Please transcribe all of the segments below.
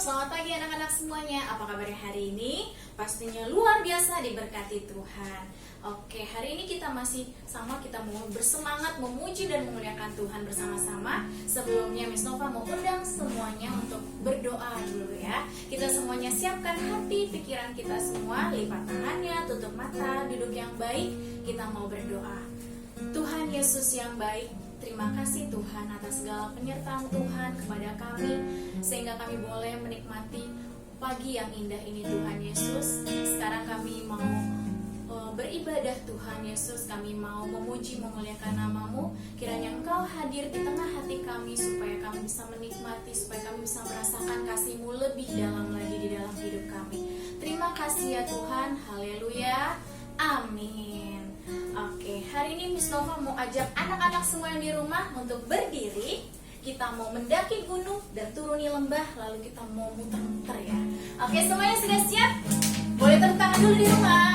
selamat pagi anak-anak semuanya. Apa kabarnya hari ini? Pastinya luar biasa diberkati Tuhan. Oke, hari ini kita masih sama, kita mau bersemangat memuji dan memuliakan Tuhan bersama-sama. Sebelumnya Miss Nova mau undang semuanya untuk berdoa dulu ya. Kita semuanya siapkan hati, pikiran kita semua, lipat tangannya, tutup mata, duduk yang baik. Kita mau berdoa. Tuhan Yesus yang baik, terima kasih Tuhan atas segala penyertaan Tuhan kepada kami, sehingga kami boleh menikmati pagi yang indah ini Tuhan Yesus. Sekarang kami mau beribadah Tuhan Yesus, kami mau memuji memuliakan nama-Mu. Kiranya Engkau hadir di tengah hati kami, supaya kami bisa menikmati, supaya kami bisa merasakan kasih-Mu lebih dalam lagi di dalam hidup kami. Terima kasih ya Tuhan, haleluya, amin. Oke, hari ini Miss Nova mau ajak anak-anak semua yang di rumah untuk berdiri. Kita mau mendaki gunung dan turuni lembah, lalu kita mau muter-muter ya. Oke, semuanya sudah siap? Boleh tepuk tangan dulu di rumah.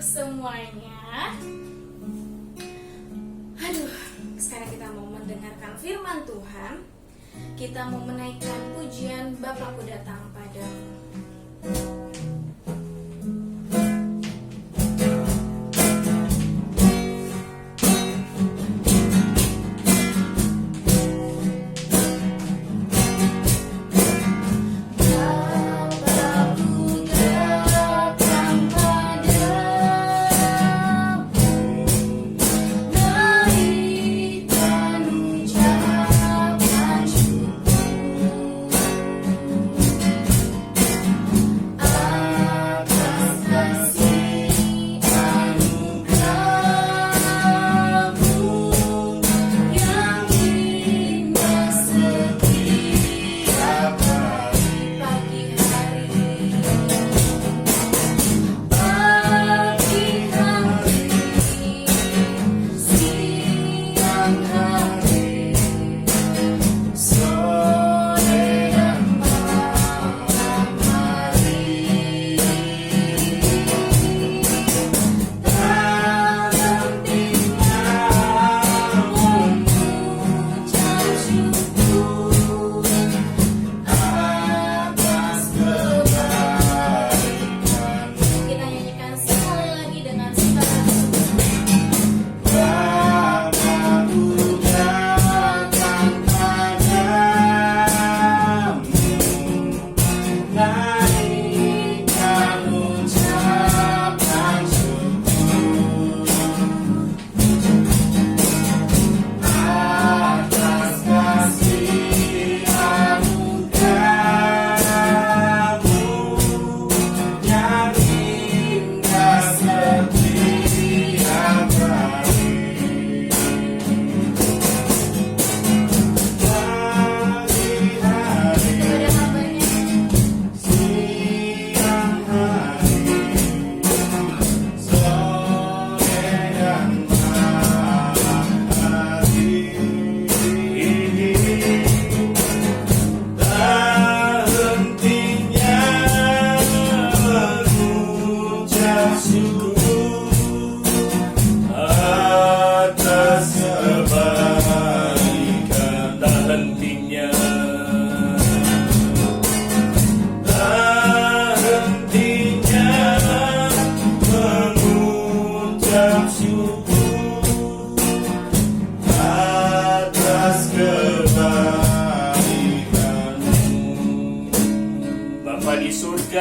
Semuanya. Sekarang kita mau mendengarkan firman Tuhan. Kita mau menaikkan pujian Bapakku datang padamu.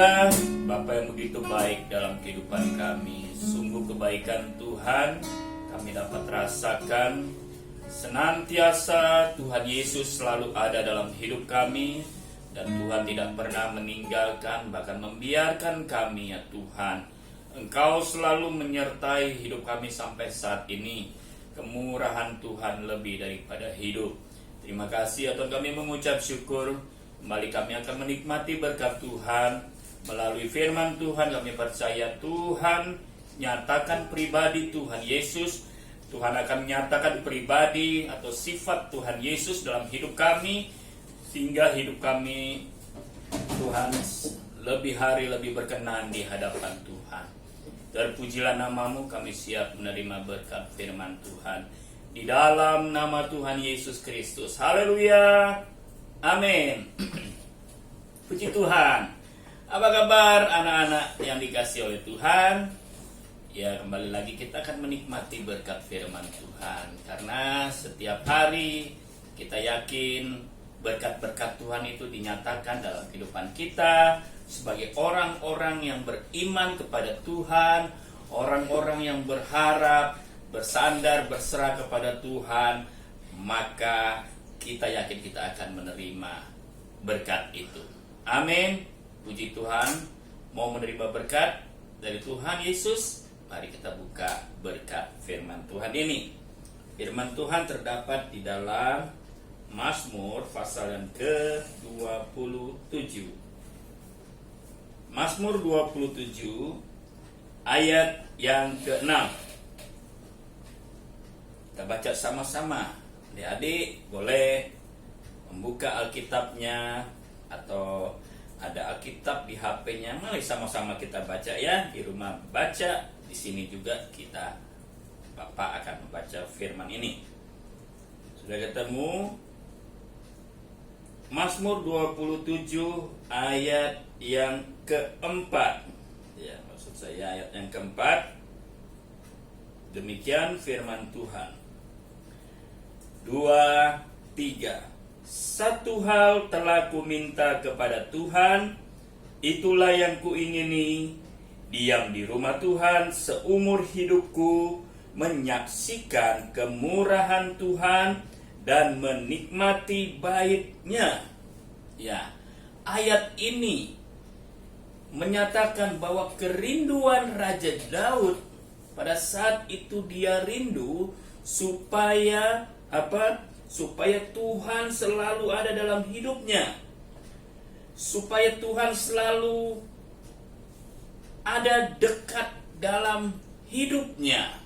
Haleluya, Bapa yang begitu baik dalam kehidupan kami. Sungguh kebaikan Tuhan kami dapat rasakan. Senantiasa Tuhan Yesus selalu ada dalam hidup kami. Dan Tuhan tidak pernah meninggalkan, bahkan membiarkan kami ya Tuhan. Engkau selalu menyertai hidup kami sampai saat ini. Kemurahan Tuhan lebih daripada hidup. Terima kasih ya Tuhan, kami mengucap syukur. Kembali kami akan menikmati berkat Tuhan. Melalui firman Tuhan kami percaya Tuhan nyatakan pribadi Tuhan Yesus. Tuhan akan menyatakan pribadi atau sifat Tuhan Yesus dalam hidup kami. Sehingga hidup kami Tuhan lebih hari lebih berkenan di hadapan Tuhan. Terpujilah namamu, kami siap menerima berkat firman Tuhan. Di dalam nama Tuhan Yesus Kristus. Haleluya. Amin. Puji Tuhan. Apa kabar anak-anak yang dikasih oleh Tuhan? Ya, kembali lagi kita akan menikmati berkat firman Tuhan. Karena setiap hari kita yakin berkat-berkat Tuhan itu dinyatakan dalam kehidupan kita sebagai orang-orang yang beriman kepada Tuhan, orang-orang yang berharap, bersandar, berserah kepada Tuhan, maka kita yakin kita akan menerima berkat itu. Amin. Puji Tuhan. Mau menerima berkat dari Tuhan Yesus? Mari kita buka berkat firman Tuhan ini. Firman Tuhan terdapat di dalam Mazmur pasal yang ke-27. Mazmur 27 ayat yang ke-6. Kita baca sama-sama. Adik-adik boleh membuka Alkitabnya atau ada Alkitab di HP-nya. Mari sama-sama kita baca ya. Di rumah baca, di sini juga kita Bapak akan membaca firman ini. Sudah ketemu? Mazmur 27 ayat yang keempat. Ya, maksud saya ayat yang keempat. Demikian firman Tuhan. 2, 3. Satu hal telah ku minta kepada Tuhan, itulah yang kuingini, diam di rumah Tuhan seumur hidupku, menyaksikan kemurahan Tuhan dan menikmati bait-Nya. Ya, ayat ini menyatakan bahwa kerinduan Raja Daud pada saat itu dia rindu supaya supaya Tuhan selalu ada dalam hidupnya. Supaya Tuhan selalu ada dekat dalam hidupnya.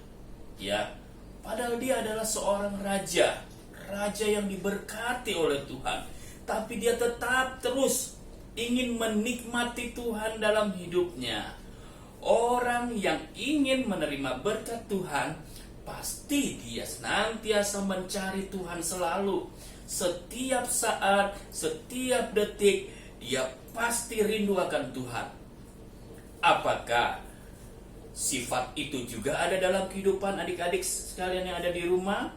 Ya, padahal dia adalah seorang raja yang diberkati oleh Tuhan, tapi dia tetap terus ingin menikmati Tuhan dalam hidupnya. Orang yang ingin menerima berkat Tuhan, pasti dia senantiasa mencari Tuhan selalu. Setiap saat, setiap detik, dia pasti rindu akan Tuhan. Apakah sifat itu juga ada dalam kehidupan adik-adik sekalian yang ada di rumah?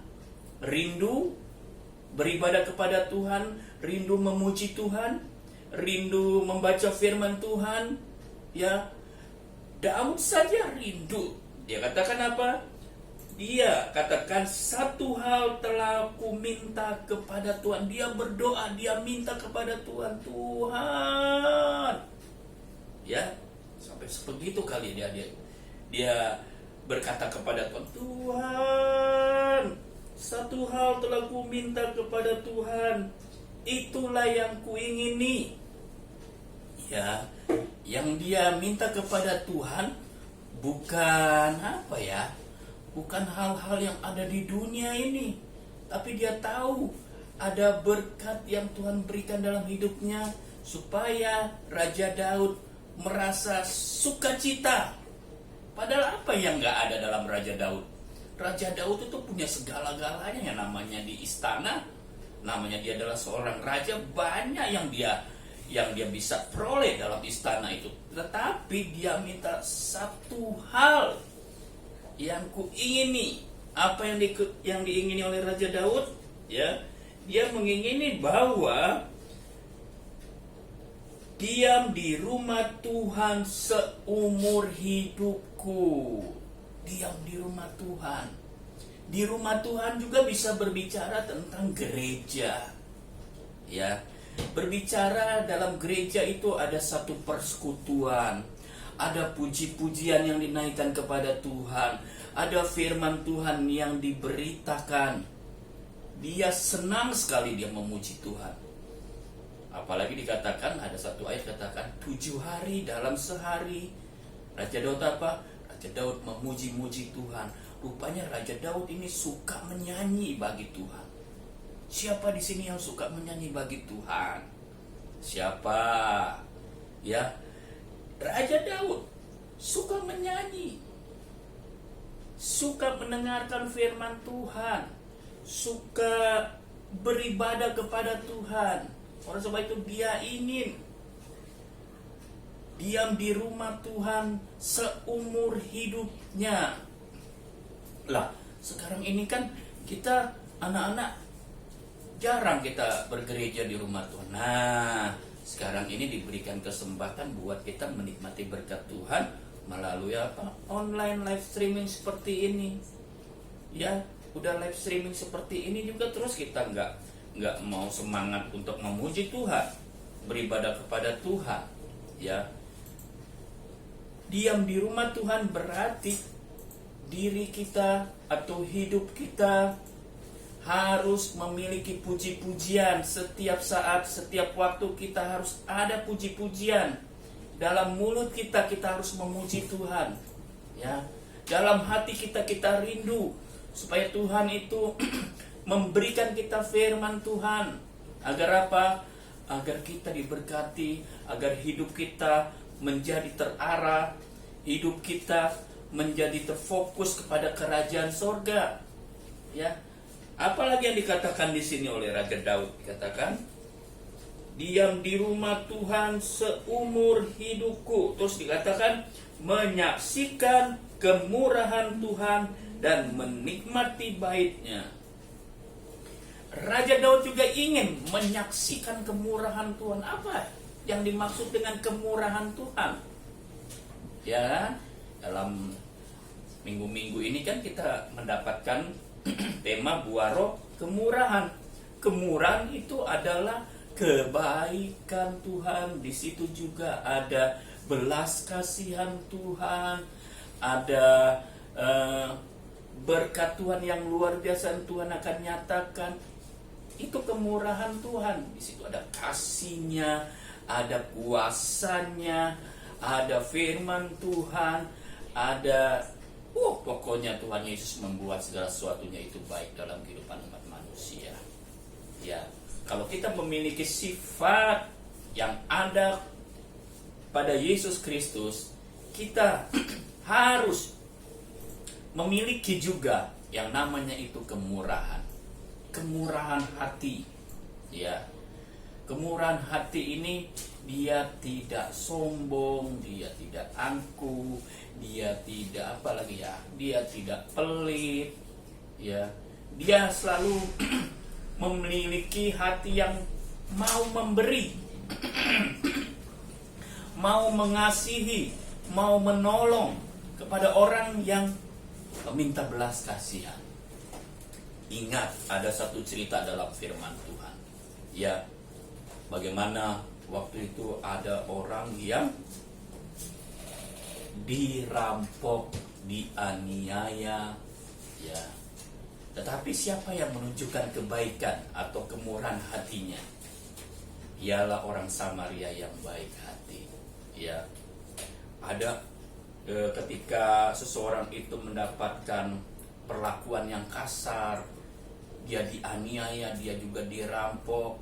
Rindu beribadah kepada Tuhan, rindu memuji Tuhan, rindu membaca firman Tuhan. Ya, Daud saja rindu. Dia katakan apa? Dia katakan satu hal telah ku minta kepada Tuhan. Dia berdoa, dia minta kepada Tuhan. Tuhan, ya, sampai sebegitu kali dia berkata kepada Tuhan. Tuhan, satu hal telah ku minta kepada Tuhan, itulah yang ku ingini. Ya, yang dia minta kepada Tuhan bukan bukan hal-hal yang ada di dunia ini, tapi dia tahu ada berkat yang Tuhan berikan dalam hidupnya supaya Raja Daud merasa sukacita. Padahal apa yang gak ada dalam Raja Daud? Raja Daud itu punya segala-galanya, yang namanya di istana, namanya dia adalah seorang raja, banyak yang dia bisa peroleh dalam istana itu. Tetapi dia minta satu hal yang kuingini. Apa yang diingini oleh Raja Daud? Ya, dia mengingini bahwa diam di rumah Tuhan seumur hidupku. Diam di rumah Tuhan. Di rumah Tuhan juga bisa berbicara tentang gereja. Ya, berbicara dalam gereja itu ada satu persekutuan, ada puji-pujian yang dinaikkan kepada Tuhan, ada firman Tuhan yang diberitakan. Dia senang sekali dia memuji Tuhan. Apalagi dikatakan, ada satu ayat katakan 7 hari dalam sehari Raja Daud apa? Raja Daud memuji-muji Tuhan. Rupanya Raja Daud ini suka menyanyi bagi Tuhan. Siapa di sini yang suka menyanyi bagi Tuhan? Siapa? Ya, Raja Daud suka menyanyi, suka mendengarkan firman Tuhan, suka beribadah kepada Tuhan. Oleh sebab itu dia ingin diam di rumah Tuhan seumur hidupnya. Lah, sekarang ini kan kita anak-anak jarang kita bergereja di rumah Tuhan. Nah, sekarang ini diberikan kesempatan buat kita menikmati berkat Tuhan melalui apa? Online live streaming seperti ini. Ya, udah live streaming seperti ini juga terus kita nggak mau semangat untuk memuji Tuhan, beribadah kepada Tuhan. Ya, diam di rumah Tuhan berarti diri kita atau hidup kita harus memiliki puji-pujian setiap saat, setiap waktu. Kita harus ada puji-pujian dalam mulut kita. Kita harus memuji Tuhan. Ya, dalam hati kita rindu supaya Tuhan itu memberikan kita firman Tuhan. Agar apa? Agar kita diberkati, agar hidup kita menjadi terarah, hidup kita menjadi terfokus kepada kerajaan sorga. Ya, apalagi yang dikatakan di sini oleh Raja Daud, dikatakan diam di rumah Tuhan seumur hidupku. Terus dikatakan menyaksikan kemurahan Tuhan dan menikmati baitnya. Raja Daud juga ingin menyaksikan kemurahan Tuhan. Apa yang dimaksud dengan kemurahan Tuhan? Ya, dalam minggu-minggu ini kan kita mendapatkan tema Buah Roh, kemurahan. Kemurahan itu adalah kebaikan Tuhan. Di situ juga ada belas kasihan Tuhan, ada berkat Tuhan yang luar biasa yang Tuhan akan nyatakan. Itu kemurahan Tuhan. Di situ ada kasih-Nya, ada kuasanya, ada firman Tuhan, ada pokoknya Tuhan Yesus membuat segala sesuatunya itu baik dalam kehidupan umat manusia. Ya, kalau kita memiliki sifat yang ada pada Yesus Kristus, kita harus memiliki juga yang namanya itu kemurahan. Kemurahan hati. Ya. Kemurahan hati ini dia tidak sombong, dia tidak angkuh, dia tidak apalagi ya, dia tidak pelit, ya. Dia selalu memiliki hati yang mau memberi, mau mengasihi, mau menolong kepada orang yang meminta belas kasihan. Ingat, ada satu cerita dalam firman Tuhan. Ya, bagaimana waktu itu ada orang yang dirampok, dianiaya, ya. Tetapi siapa yang menunjukkan kebaikan atau kemurahan hatinya? Ialah orang Samaria yang baik hati. Ya, ada ketika seseorang itu mendapatkan perlakuan yang kasar, dia dianiaya, dia juga dirampok,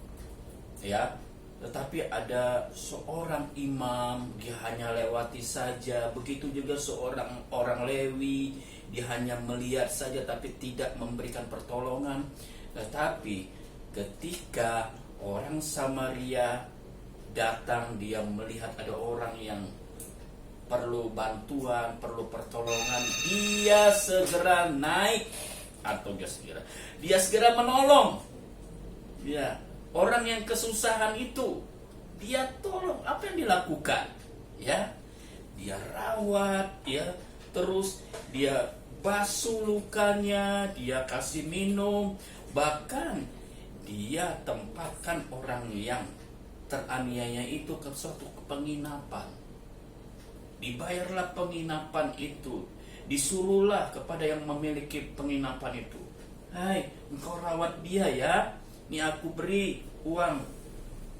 ya. Tetapi ada seorang imam, dia hanya lewati saja. Begitu juga seorang orang Lewi, dia hanya melihat saja tapi tidak memberikan pertolongan. Tetapi ketika orang Samaria datang, dia melihat ada orang yang perlu bantuan, perlu pertolongan, dia segera naik atau dia segera menolong. Ya, orang yang kesusahan itu, dia tolong. Apa yang dilakukan? Ya, dia rawat, ya, terus dia basuh lukanya, dia kasih minum, bahkan dia tempatkan orang yang teraniaya itu ke suatu penginapan. Dibayarlah penginapan itu, disuruhlah kepada yang memiliki penginapan itu, hai, engkau rawat dia ya, ini aku beri uang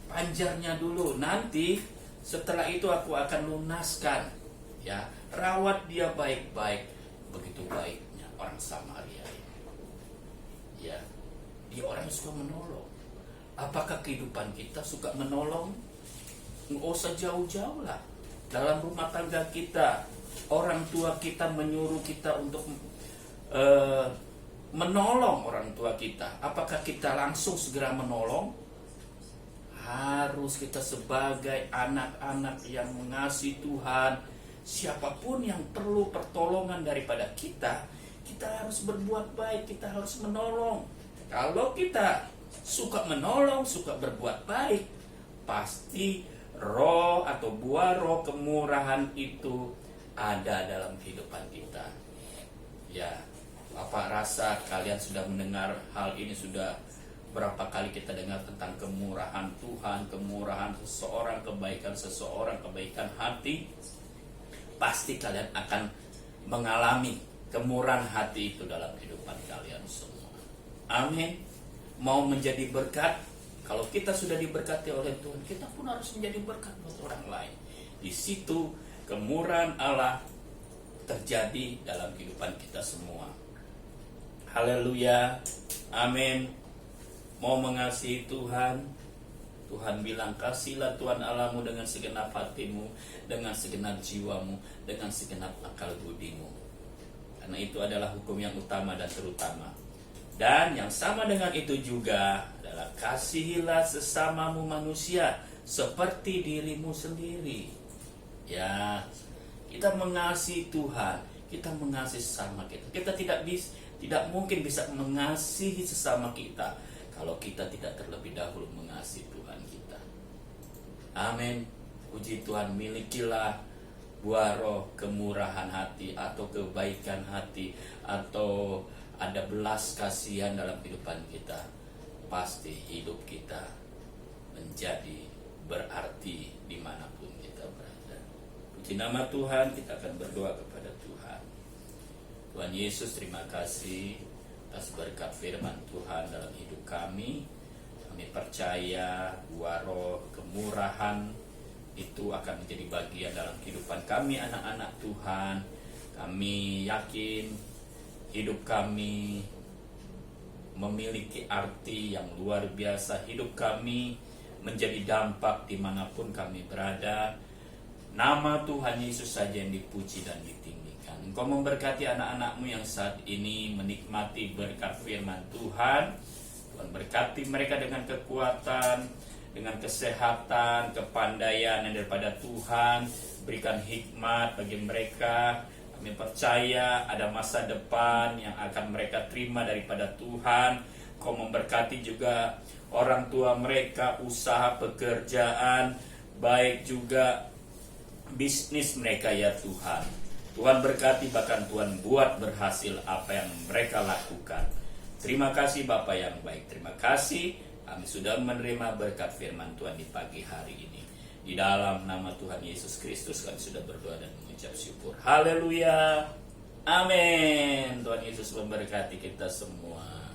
panjarnya dulu, nanti setelah itu aku akan lunaskan, ya, rawat dia baik-baik. Begitu baiknya orang Samaria ini, ya, dia orang yang suka menolong. Apakah kehidupan kita suka menolong? Nggak usah jauh-jauh lah. Dalam rumah tangga kita, orang tua kita menyuruh kita untuk menolong orang tua kita. Apakah kita langsung segera menolong? Harus kita sebagai anak-anak yang mengasihi Tuhan, siapapun yang perlu pertolongan daripada kita, kita harus berbuat baik, kita harus menolong. Kalau kita suka menolong, suka berbuat baik, pasti roh atau buah roh kemurahan itu ada dalam kehidupan kita. Ya, Bapak rasa kalian sudah mendengar hal ini, sudah berapa kali kita dengar tentang kemurahan Tuhan, kemurahan seseorang, kebaikan seseorang, kebaikan hati. Pasti kalian akan mengalami kemurahan hati itu dalam kehidupan kalian semua. Amin. Mau menjadi berkat, kalau kita sudah diberkati oleh Tuhan, kita pun harus menjadi berkat buat orang lain. Di situ kemurahan Allah terjadi dalam kehidupan kita semua. Haleluya. Amin. Mau mengasihi Tuhan, Tuhan bilang, kasihlah Tuhan Allahmu dengan segenap hatimu, dengan segenap jiwamu, dengan segenap akal budimu. Karena itu adalah hukum yang utama dan terutama. Dan yang sama dengan itu juga adalah kasihilah sesamamu manusia seperti dirimu sendiri. Ya, kita mengasihi Tuhan, kita mengasihi sesama kita. Kita tidak mungkin bisa mengasihi sesama kita kalau kita tidak terlebih dahulu mengasihi Tuhan kita. Amin. Puji Tuhan, milikilah buah roh kemurahan hati atau kebaikan hati, atau ada belas kasihan dalam kehidupan kita. Pasti hidup kita menjadi berarti dimanapun kita berada. Puji nama Tuhan, kita akan berdoa kepada Tuhan. Tuhan Yesus, terima kasih atas berkat firman Tuhan dalam hidup kami. Kami percaya buah roh kemurahan itu akan menjadi bagian dalam kehidupan kami, anak-anak Tuhan. Kami yakin hidup kami memiliki arti yang luar biasa. Hidup kami menjadi dampak dimanapun kami berada. Nama Tuhan Yesus saja yang dipuji dan ditinggikan. Engkau memberkati anak-anakmu yang saat ini menikmati berkat firman Tuhan. Tuhan berkati mereka dengan kekuatan, dengan kesehatan, kepandaian yang daripada Tuhan. Berikan hikmat bagi mereka. Kami percaya ada masa depan yang akan mereka terima daripada Tuhan. Kau memberkati juga orang tua mereka, usaha pekerjaan, baik juga bisnis mereka ya Tuhan. Tuhan berkati, bahkan Tuhan buat berhasil apa yang mereka lakukan. Terima kasih Bapa yang baik. Terima kasih kami sudah menerima berkat firman Tuhan di pagi hari ini. Di dalam nama Tuhan Yesus Kristus kami sudah berdoa dan mengucap syukur. Haleluya. Amin. Tuhan Yesus memberkati kita semua.